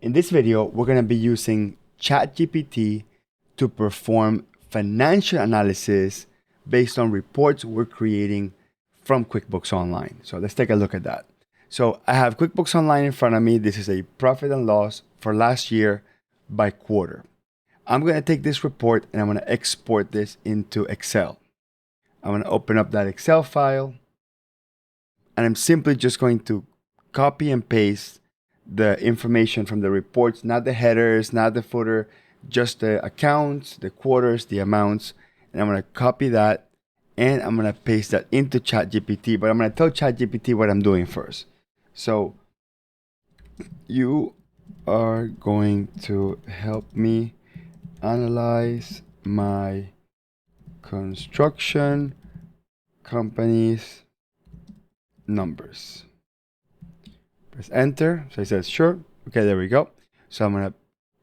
In this video, we're going to be using ChatGPT to perform financial analysis based on reports we're creating from QuickBooks Online. So let's take a look at that. So I have QuickBooks Online in front of me. This is a profit and loss for last year by quarter. I'm going to take this report and I'm going to export this into Excel. I'm going to open up that Excel file and I'm simply just going to copy and paste the information from the reports, not the headers, not the footer, just the accounts, the quarters, the amounts. And I'm going to copy that and I'm going to paste that into ChatGPT, but I'm going to tell ChatGPT what I'm doing first. So you are going to help me analyze my construction company's numbers. Press enter. So it says sure. Okay, there we go. So I'm going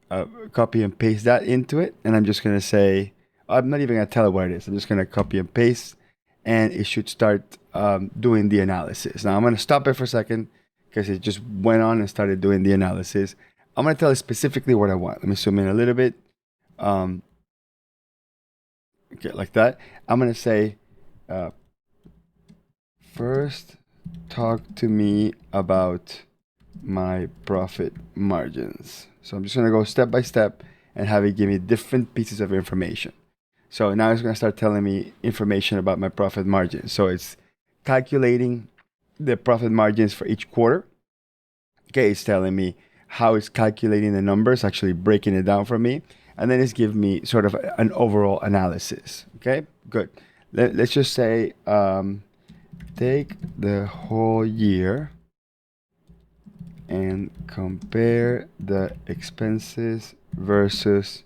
to copy and paste that into it. And I'm just going to say, I'm not even going to tell it what it is. I'm just going to copy and paste and it should start doing the analysis. Now I'm going to stop it for a second because it just went on and started doing the analysis. I'm going to tell it specifically what I want. Let me zoom in a little bit. Okay, like that. I'm going to say, first, talk to me about my profit margins. So I'm just going to go step by step and have it give me different pieces of information. So now it's going to start telling me information about my profit margins. So it's calculating the profit margins for each quarter. Okay, it's telling me how it's calculating the numbers, actually breaking it down for me. And then it's giving me sort of an overall analysis. Okay, good. Let's just say, take the whole year and compare the expenses versus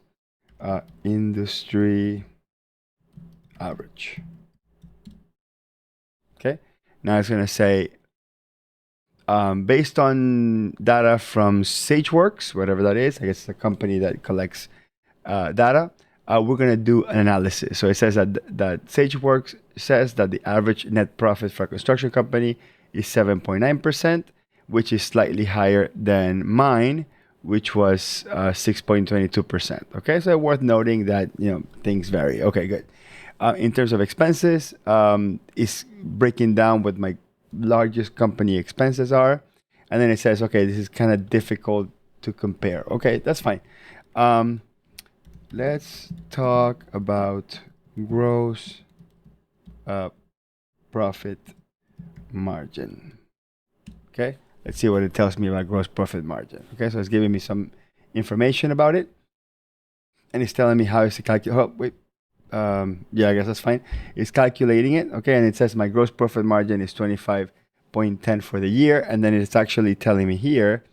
industry average. Okay, now it's going to say, based on data from SageWorks, whatever that is, I guess it's a company that collects data, we're going to do an analysis. So it says that SageWorks says that the average net profit for a construction company is 7.9%, which is slightly higher than mine, which was 6.22%. Okay, so worth noting that, things vary. Okay, good. In terms of expenses, it's breaking down what my largest company expenses are. And then it says, okay, this is kind of difficult to compare. Okay, that's fine. Let's talk about gross profit margin. Okay, let's see what it tells me about gross profit margin. Okay, so it's giving me some information about it. And it's telling me how it's calculated. Oh, wait. Yeah, I guess that's fine. It's calculating it. Okay, and it says my gross profit margin is 25.10 for the year. And then it's actually telling me here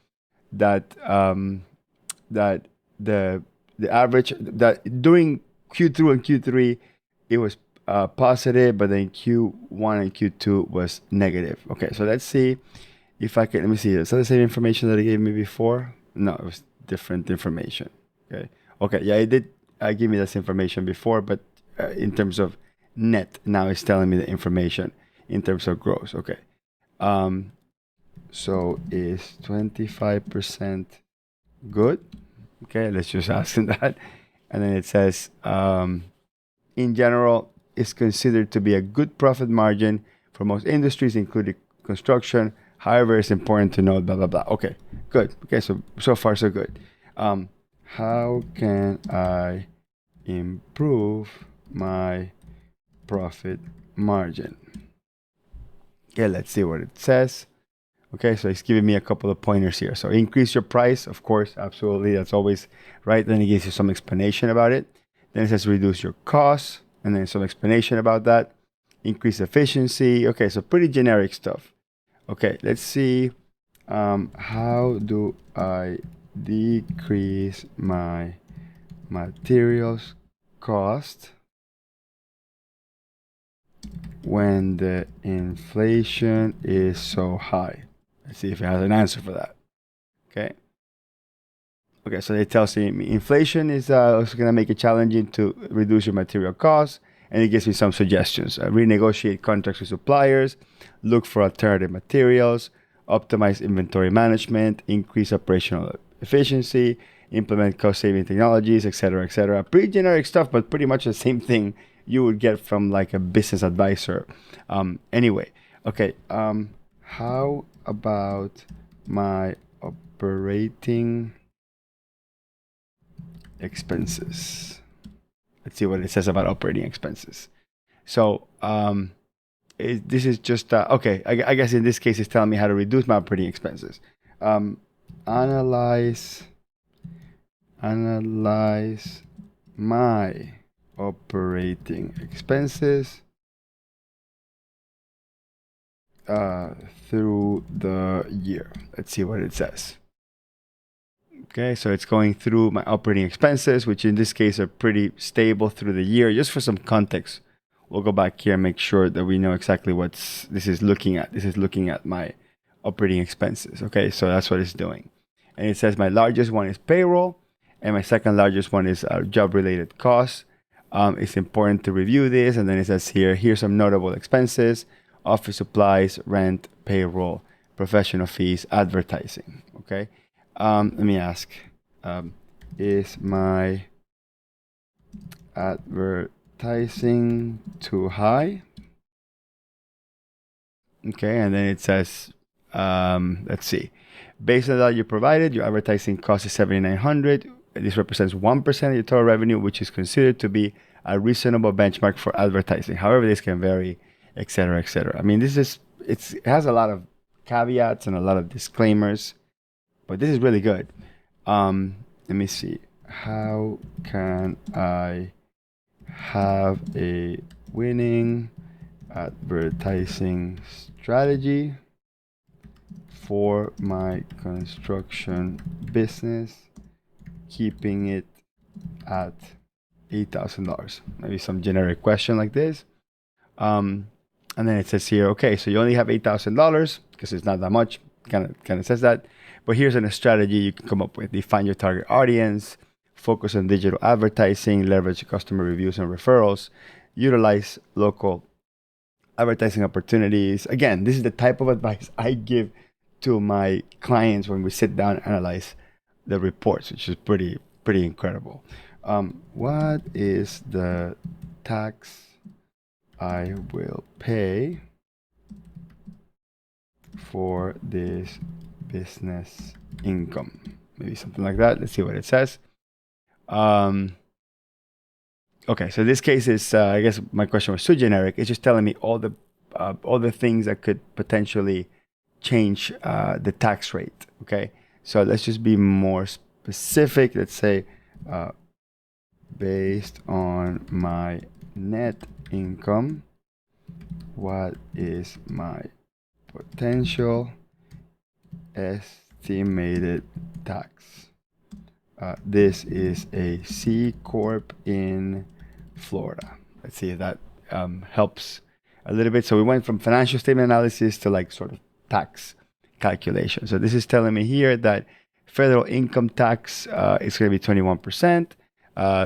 that that the average, that during Q2 and Q3 it was positive, but then Q1 and Q2 was negative. Okay, so let's see if I can, let me see, is that the same information that it gave me before? No, it was different information. Okay, yeah, it did give me this information before, but in terms of net, now it's telling me the information in terms of gross. Okay, so is 25% good? Okay, let's just ask them that. And then it says, in general, it's considered to be a good profit margin for most industries, including construction. However, it's important to note, blah, blah, blah. Okay, good. Okay, so far, so good. How can I improve my profit margin? Okay, let's see what it says. Okay, so it's giving me a couple of pointers here. So increase your price, of course, absolutely. That's always right. Then it gives you some explanation about it. Then it says reduce your costs, and then some explanation about that. Increase efficiency. Okay, so pretty generic stuff. Okay, let's see. How do I decrease my materials cost when the inflation is so high? Let's see if it has an answer for that. Okay, so it tells me inflation is also going to make it challenging to reduce your material costs, and it gives me some suggestions. Renegotiate contracts with suppliers, look for alternative materials, optimize inventory management, increase operational efficiency, implement cost-saving technologies, etc., etc. Pretty generic stuff, but pretty much the same thing you would get from like a business advisor. Anyway, okay. How about my operating expenses? Let's see what it says about operating expenses. So this is just okay. I guess in this case, it's telling me how to reduce my operating expenses. Um, analyze my operating expenses through the year. Let's see what it says. Okay, so it's going through my operating expenses, which in this case are pretty stable through the year. Just for some context, we'll go back here and make sure that we know exactly what this is looking at. This is looking at my operating expenses. Okay, so that's what it's doing. And it says my largest one is payroll, and my second largest one is job-related costs. It's important to review this, and then it says here's some notable expenses: office supplies, rent, payroll, professional fees, advertising. Okay. Let me ask, is my advertising too high? Okay, and then it says, let's see. Based on that you provided, your advertising cost is $7,900. This represents 1% of your total revenue, which is considered to be a reasonable benchmark for advertising. However, this can vary, etc., etc. I mean, it has a lot of caveats and a lot of disclaimers, but this is really good. Let me see. How can I have a winning advertising strategy for my construction business, keeping it at $8,000? Maybe some generic question like this. And then it says here, okay, so you only have $8,000 because it's not that much. Kind of says that. But here's a strategy you can come up with. Define your target audience, focus on digital advertising, leverage customer reviews and referrals, utilize local advertising opportunities. Again, this is the type of advice I give to my clients when we sit down and analyze the reports, which is pretty incredible. What is the tax I will pay for this business income? Maybe something like that. Let's see what it says. Okay, so this case is, I guess my question was too generic. It's just telling me all the things that could potentially change the tax rate. Okay, so let's just be more specific. Let's say, based on my net income, what is my potential estimated tax? This is a C Corp in Florida. Let's see if that helps a little bit. So we went from financial statement analysis to like sort of tax calculation. So this is telling me here that federal income tax is going to be 21%.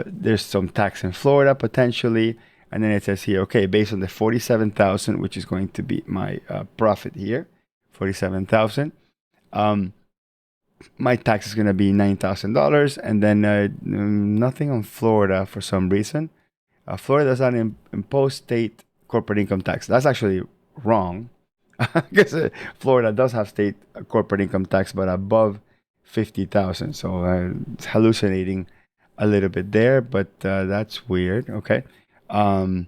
There's some tax in Florida potentially. And then it says here, okay, based on the 47,000, which is going to be my profit here, 47,000. My tax is going to be $9,000, and then nothing on Florida for some reason. Florida does not impose state corporate income tax. That's actually wrong, because Florida does have state corporate income tax, but above 50,000. So it's hallucinating a little bit there, but that's weird. Okay. Help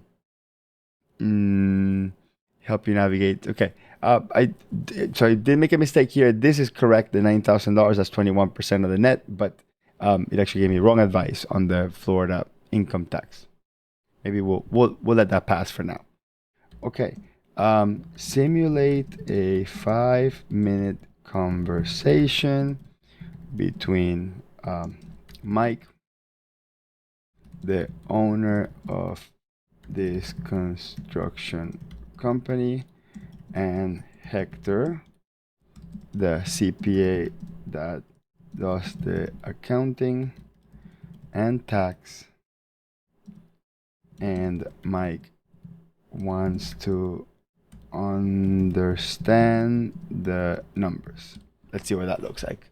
you navigate. Okay. I did make a mistake here. This is correct. The $9,000, that's 21% of the net, but it actually gave me wrong advice on the Florida income tax. Maybe we'll let that pass for now. Okay. Simulate a 5-minute conversation between Mike, the owner of this construction company, and Hector, the CPA that does the accounting and tax, and Mike wants to understand the numbers. Let's see what that looks like.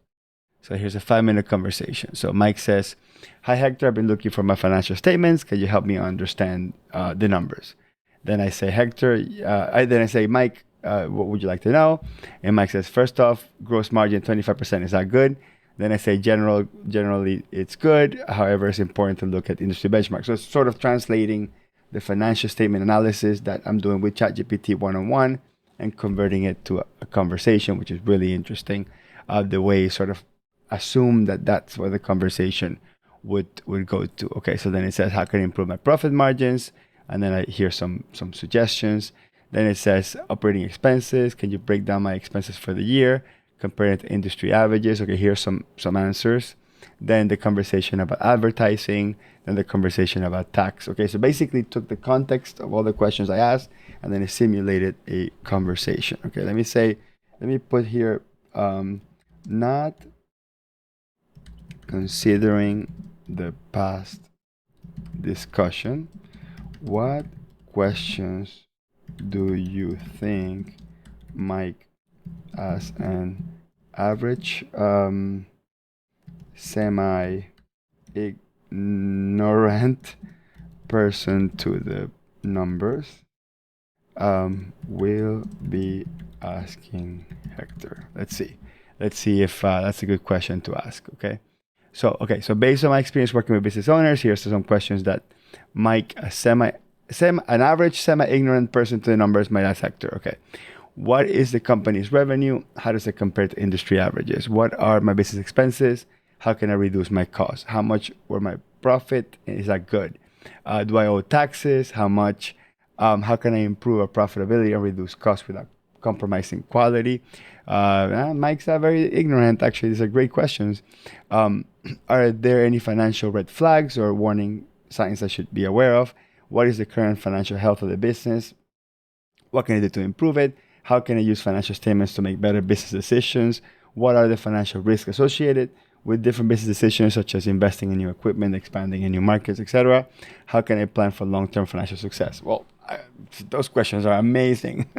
So here's a 5-minute conversation. So Mike says, "Hi Hector, I've been looking for my financial statements. Can you help me understand the numbers?" Then I say, then I say, "Mike, what would you like to know?" And Mike says, "First off, gross margin 25%, is that good?" Then I say, generally it's good. However, it's important to look at industry benchmarks. So it's sort of translating the financial statement analysis that I'm doing with ChatGPT one-on-one and converting it to a conversation, which is really interesting. The way sort of assume that that's where the conversation would go to. Okay, so then it says, how can I improve my profit margins? And then I hear some suggestions. Then it says operating expenses. Can you break down my expenses for the year, compare it to industry averages? Okay, here's some answers. Then the conversation about advertising. Then the conversation about tax. Okay, so basically took the context of all the questions I asked and then it simulated a conversation. Okay, let me put here, not considering the past discussion, what questions do you think Mike, as an average semi-ignorant person to the numbers, will be asking Hector? Let's see if that's a good question to ask. Okay, so based on my experience working with business owners, here's some questions that Mike, an average semi-ignorant person to the numbers, might ask Hector. Okay, what is the company's revenue? How does it compare to industry averages? What are my business expenses? How can I reduce my costs? How much were my profit? Is that good? Do I owe taxes? How much? How can I improve our profitability and reduce costs without compromising quality? Mike's not very ignorant. Actually, these are great questions. Are there any financial red flags or warning signs I should be aware of? What is the current financial health of the business? What can I do to improve it? How can I use financial statements to make better business decisions? What are the financial risks associated with different business decisions, such as investing in new equipment, expanding in new markets, etc.? How can I plan for long-term financial success? Well, those questions are amazing.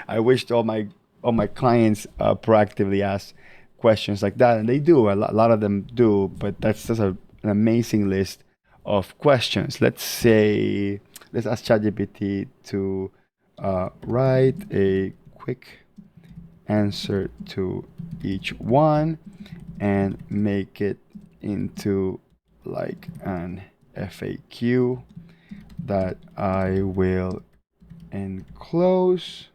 I wish all my clients proactively ask questions like that, and they do. A lot of them do, but that's just an amazing list of questions. Let's ask ChatGPT to write a quick answer to each one and make it into like an FAQ that I will enclose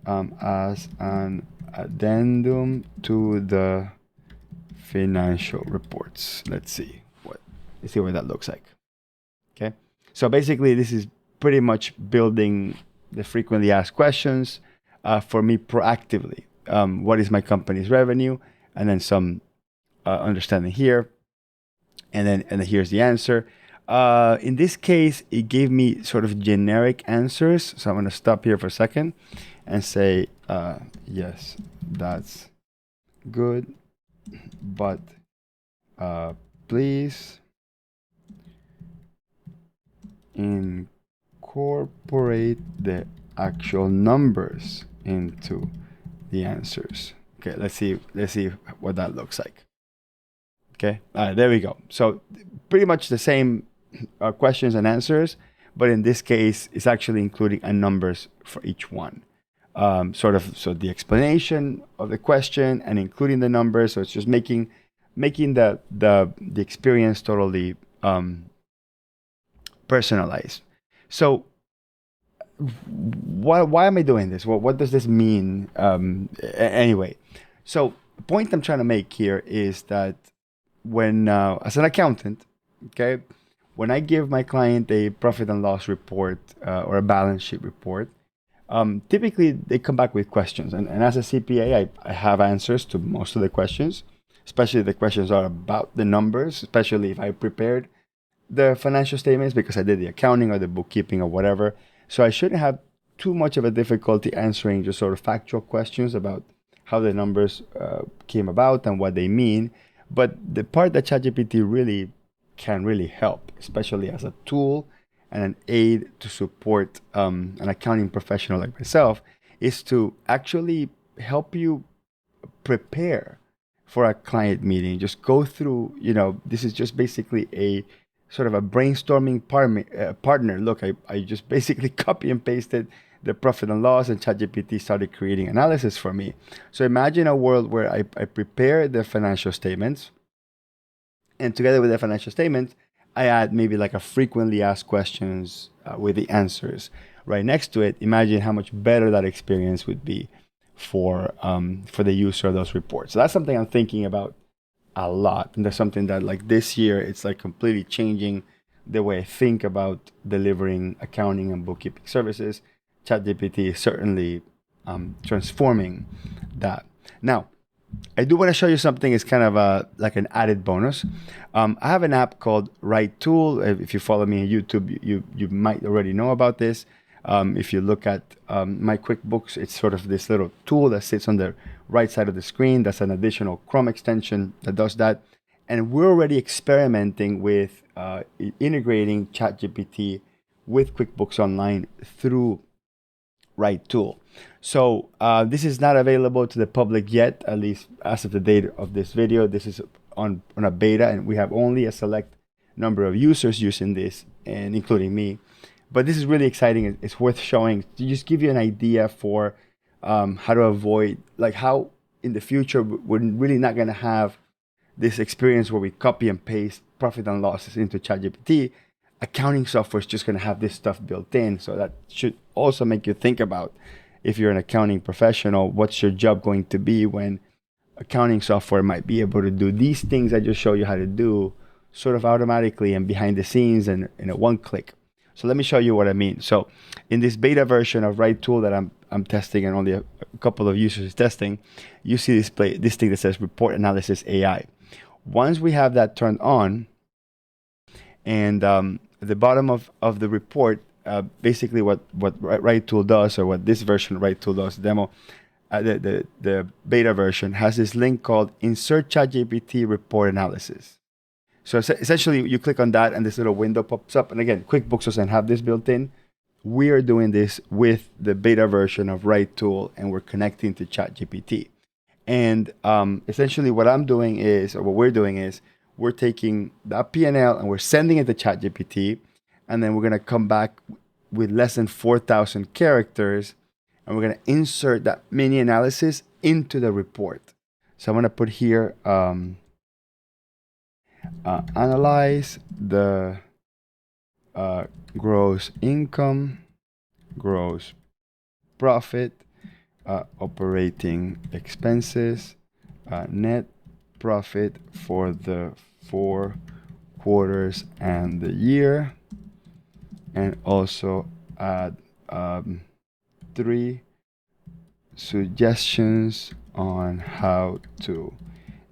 as an addendum to the financial reports. Let's see what that looks like. Okay, so basically this is pretty much building the frequently asked questions for me proactively. What is my company's revenue? And then some understanding here, and then here's the answer. In this case, it gave me sort of generic answers. So I'm going to stop here for a second and say, yes, that's good, but please incorporate the actual numbers into the answers. Okay, let's see what that looks like. Okay, there we go. So pretty much the same questions and answers, but in this case, it's actually including numbers for each one. So the explanation of the question and including the numbers. So it's just making the experience totally personalized. So why am I doing this? What does this mean? Anyway, so the point I'm trying to make here is that when, as an accountant, okay, when I give my client a profit and loss report or a balance sheet report, typically they come back with questions. And as a CPA, I have answers to most of the questions, especially the questions are about the numbers, especially if I prepared the financial statements because I did the accounting or the bookkeeping or whatever. So I shouldn't have too much of a difficulty answering just sort of factual questions about how the numbers came about and what they mean. But the part that ChatGPT can really help, especially as a tool and an aid to support an accounting professional like myself, is to actually help you prepare for a client meeting. Just go through, this is just basically a sort of a brainstorming partner. Look, I just basically copy and pasted the profit and loss, and ChatGPT started creating analysis for me. So imagine a world where I prepare the financial statements, and together with the financial statements, I add maybe like a frequently asked questions with the answers right next to it. Imagine how much better that experience would be for the user of those reports. So that's something I'm thinking about a lot, and that's something that like this year it's like completely changing the way I think about delivering accounting and bookkeeping services. ChatGPT is certainly transforming that. Now, I do want to show you something. It's kind of like an added bonus. I have an app called RightTool. If you follow me on YouTube, you might already know about this. If you look at my QuickBooks, it's sort of this little tool that sits on the right side of the screen. That's an additional Chrome extension that does that. And we're already experimenting with integrating ChatGPT with QuickBooks Online through RightTool. So this is not available to the public yet, at least as of the date of this video. This is on a beta, and we have only a select number of users using this, and including me. But this is really exciting. It's worth showing to just give you an idea for how to avoid, like how in the future we're really not going to have this experience where we copy and paste profit and losses into ChatGPT. Accounting software is just going to have this stuff built in. So that should also make you think about, if you're an accounting professional, what's your job going to be when accounting software might be able to do these things I just showed you how to do sort of automatically and behind the scenes and in a one click. So let me show you what I mean. So in this beta version of RightTool that I'm testing, and only a couple of users testing, you see this thing that says Report Analysis AI. Once we have that turned on, and at the bottom of the report, basically what RightTool does, or what this version of RightTool does, demo, the beta version has this link called Insert ChatGPT Report Analysis. So essentially, you click on that, and this little window pops up. And again, QuickBooks doesn't have this built in. We are doing this with the beta version of RightTool, and we're connecting to ChatGPT. And essentially, what we're doing is, we're taking that P&L and we're sending it to ChatGPT, and then we're going to come back with less than 4,000 characters, and we're going to insert that mini analysis into the report. So I'm going to put here, analyze the gross income, gross profit, operating expenses, net profit for the 4 quarters and the year, and also add 3 suggestions on how to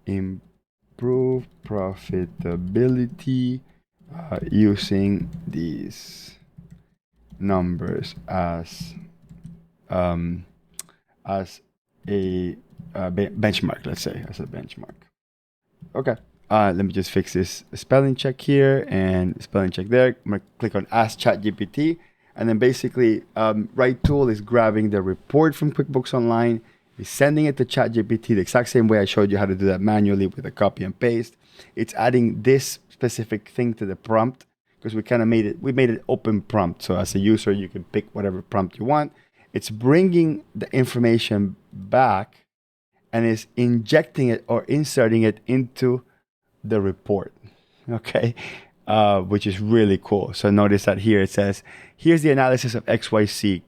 improve profitability using these numbers as a benchmark, let's say, as a benchmark. Okay, let me just fix this spelling check here and spelling check there. I'm gonna click on Ask ChatGPT, and then basically RightTool is grabbing the report from QuickBooks Online, is sending it to ChatGPT the exact same way I showed you how to do that manually with a copy and paste. It's adding this specific thing to the prompt, because we made it open prompt. So as a user, you can pick whatever prompt you want. It's bringing the information back and is injecting it or inserting it into the report, okay? Which is really cool. So notice that here it says, here's the analysis of XYZ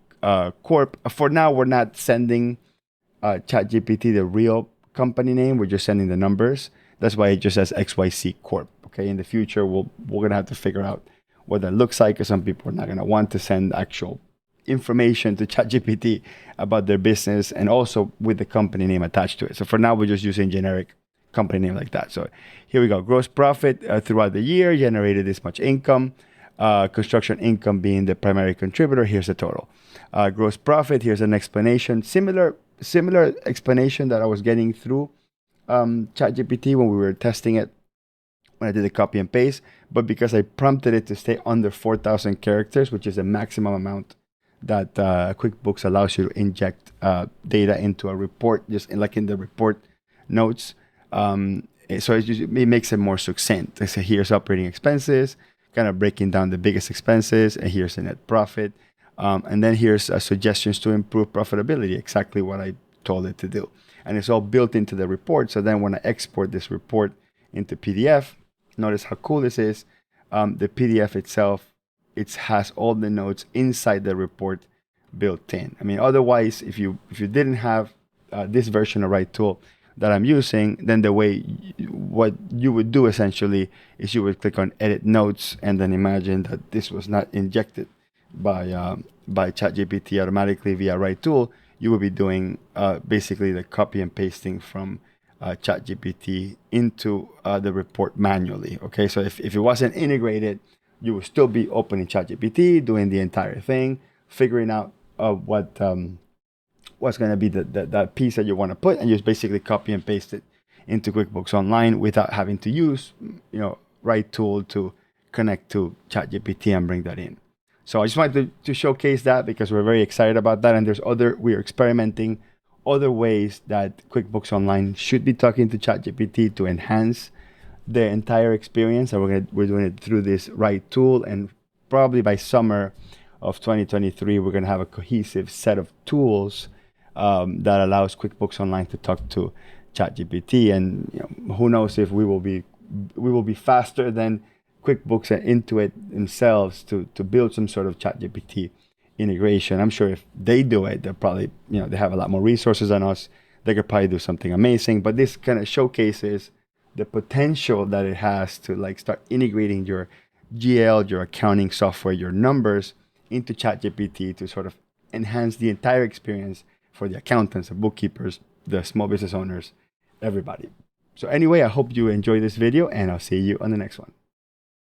Corp. For now, we're not sending ChatGPT the real company name. We're just sending the numbers. That's why it just says XYZ Corp. Okay, in the future, we're gonna have to figure out what that looks like, because some people are not gonna want to send actual information to ChatGPT about their business, and also with the company name attached to it. So for now, we're just using generic company name like that. So here we go. Gross profit throughout the year generated this much income. Construction income being the primary contributor. Here's the total. Gross profit. Here's an explanation. Similar explanation that I was getting through ChatGPT when we were testing it, when I did the copy and paste. But because I prompted it to stay under 4,000 characters, which is the maximum amount that QuickBooks allows you to inject data into a report, just like in the report notes. It makes it more succinct. They say here's operating expenses, kind of breaking down the biggest expenses, and here's the net profit. And then here's suggestions to improve profitability, exactly what I told it to do. And it's all built into the report. So then when I export this report into PDF, notice how cool this is. The PDF itself, it has all the notes inside the report built in. I mean, otherwise, if you didn't have this version of RightTool that I'm using, then what you would do essentially is you would click on Edit Notes, and then imagine that this was not injected by ChatGPT automatically via RightTool. You will be doing basically the copy and pasting from ChatGPT into the report manually. Okay, so if it wasn't integrated, you would still be opening ChatGPT, doing the entire thing, figuring out what's going to be that piece that you want to put, and just basically copy and paste it into QuickBooks Online without having to use RightTool to connect to ChatGPT and bring that in. So I just wanted to showcase that because we're very excited about that, and we're experimenting other ways that QuickBooks Online should be talking to ChatGPT to enhance the entire experience, and we're doing it through this RightTool, and probably by summer of 2023 we're going to have a cohesive set of tools that allows QuickBooks Online to talk to ChatGPT, and who knows if we will be faster than QuickBooks and Intuit themselves to build some sort of ChatGPT integration. I'm sure if they do it, they're probably, they have a lot more resources than us. They could probably do something amazing. But this kind of showcases the potential that it has to start integrating your GL, your accounting software, your numbers into ChatGPT to sort of enhance the entire experience for the accountants, the bookkeepers, the small business owners, everybody. So anyway, I hope you enjoyed this video, and I'll see you on the next one.